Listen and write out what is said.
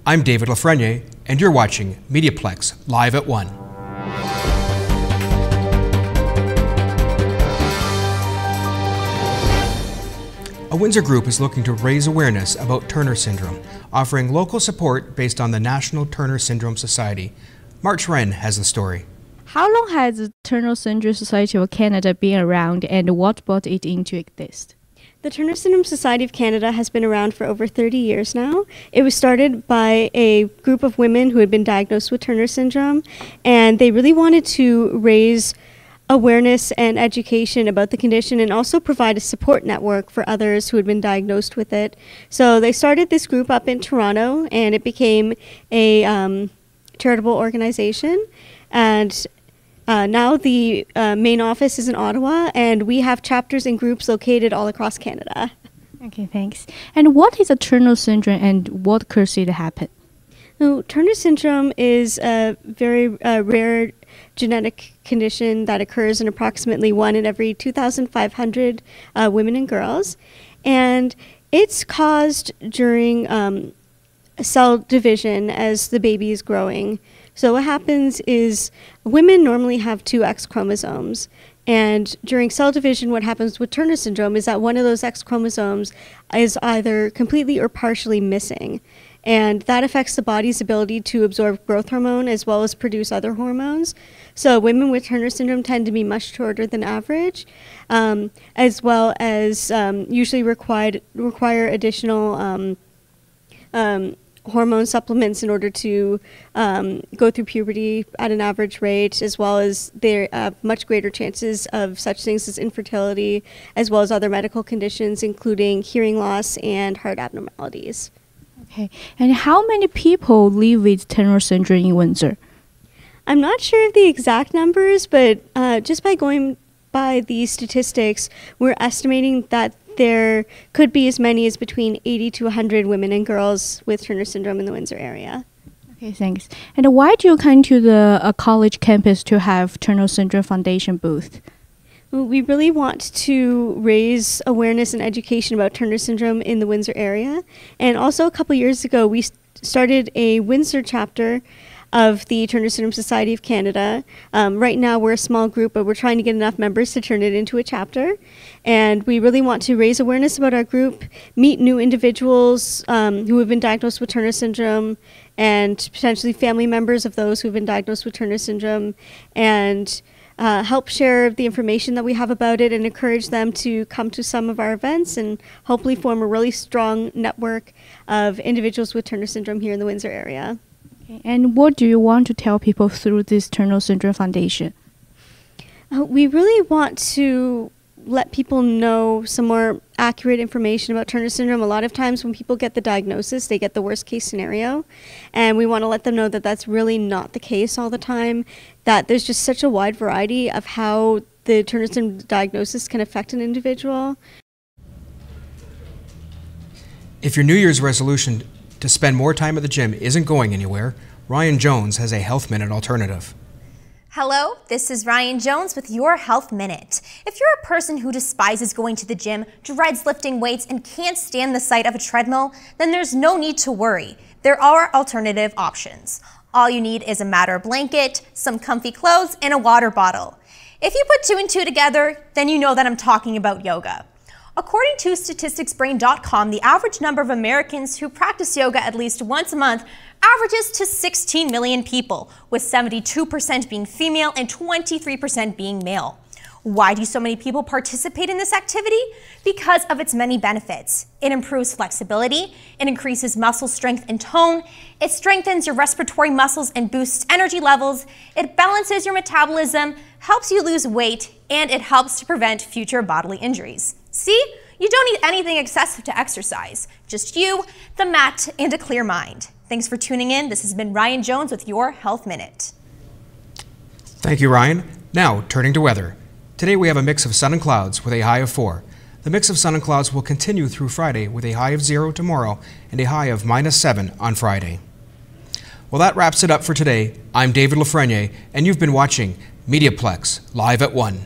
I'm David Lafreniere, and you're watching MediaPlex Live at 1. A Windsor group is looking to raise awareness about Turner syndrome, offering local support based on the National Turner Syndrome Society. March Wren has the story. How long has the Turner Syndrome Society of Canada been around, and what brought it into existence? The Turner Syndrome Society of Canada has been around for over 30 years now. It was started by a group of women who had been diagnosed with Turner syndrome, and they really wanted to raise awareness and education about the condition and also provide a support network for others who had been diagnosed with it. So they started this group up in Toronto, and it became a charitable organization. And now the main office is in Ottawa, and we have chapters and groups located all across Canada. Okay, thanks. And what is a Turner syndrome, and what causes it to happen? So, Turner syndrome is a very rare genetic condition that occurs in approximately 1 in every 2,500 women and girls. And it's caused during cell division as the baby is growing. So what happens is women normally have 2 X chromosomes. And during cell division, what happens with Turner syndrome is that one of those X chromosomes is either completely or partially missing. And that affects the body's ability to absorb growth hormone as well as produce other hormones. So women with Turner syndrome tend to be much shorter than average, as well as usually require additional hormone supplements in order to go through puberty at an average rate, as well as there are much greater chances of such things as infertility, as well as other medical conditions, including hearing loss and heart abnormalities. Okay, and how many people live with Turner syndrome in Windsor? I'm not sure of the exact numbers, but just by going by these statistics, we're estimating that there could be as many as between 80 to 100 women and girls with Turner syndrome in the Windsor area. Okay, thanks. And why do you come to the college campus to have Turner Syndrome Foundation booth? Well, we really want to raise awareness and education about Turner syndrome in the Windsor area. And also a couple years ago, we started a Windsor chapter of the Turner Syndrome Society of Canada. Right now we're a small group, but we're trying to get enough members to turn it into a chapter. And we really want to raise awareness about our group, meet new individuals who have been diagnosed with Turner syndrome, and potentially family members of those who have been diagnosed with Turner syndrome, and help share the information that we have about it and encourage them to come to some of our events and hopefully form a really strong network of individuals with Turner syndrome here in the Windsor area. And what do you want to tell people through this Turner Syndrome Foundation? We really want to let people know some more accurate information about Turner syndrome. A lot of times when people get the diagnosis, they get the worst case scenario. And we want to let them know that that's really not the case all the time, that there's just such a wide variety of how the Turner syndrome diagnosis can affect an individual. If your New Year's resolution to spend more time at the gym isn't going anywhere, Ryan Jones has a Health Minute alternative. Hello, this is Ryan Jones with your Health Minute. If you're a person who despises going to the gym, dreads lifting weights, and can't stand the sight of a treadmill, then there's no need to worry. There are alternative options. All you need is a matter blanket, some comfy clothes, and a water bottle. If you put 2 and 2 together, then you know that I'm talking about yoga. According to statisticsbrain.com, the average number of Americans who practice yoga at least once a month averages to 16 million people, with 72% being female and 23% being male. Why do so many people participate in this activity? Because of its many benefits. It improves flexibility, it increases muscle strength and tone, it strengthens your respiratory muscles and boosts energy levels, it balances your metabolism, helps you lose weight, and it helps to prevent future bodily injuries. See? You don't need anything excessive to exercise. Just you, the mat, and a clear mind. Thanks for tuning in. This has been Ryan Jones with your Health Minute. Thank you, Ryan. Now, turning to weather. Today we have a mix of sun and clouds with a high of 4. The mix of sun and clouds will continue through Friday with a high of 0 tomorrow and a high of -7 on Friday. Well, that wraps it up for today. I'm David Lafreniere, and you've been watching MediaPlex Live at 1.